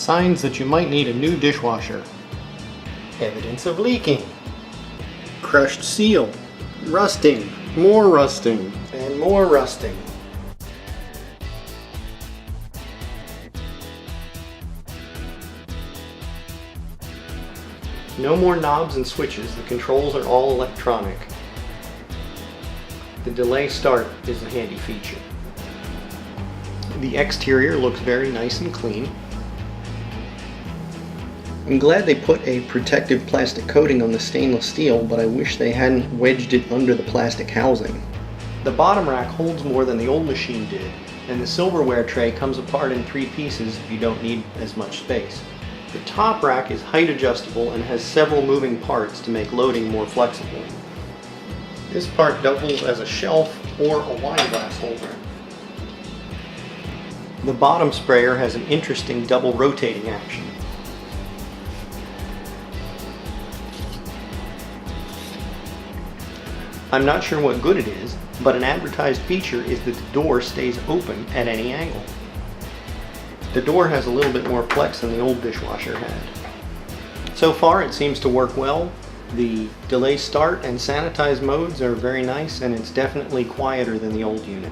Signs that you might need a new dishwasher. Evidence of leaking. Crushed seal. Rusting. More rusting. And more rusting. No more knobs and switches. The controls are all electronic. The delay start is a handy feature. The exterior looks very nice and clean. I'm glad they put a protective plastic coating on the stainless steel, but I wish they hadn't wedged it under the plastic housing. The bottom rack holds more than the old machine did, and the silverware tray comes apart in 3 pieces if you don't need as much space. The top rack is height adjustable and has several moving parts to make loading more flexible. This part doubles as a shelf or a wine glass holder. The bottom sprayer has an interesting double rotating action. I'm not sure what good it is, but an advertised feature is that the door stays open at any angle. The door has a little bit more flex than the old dishwasher had. So far it seems to work well. The delay start and sanitize modes are very nice, and it's definitely quieter than the old unit.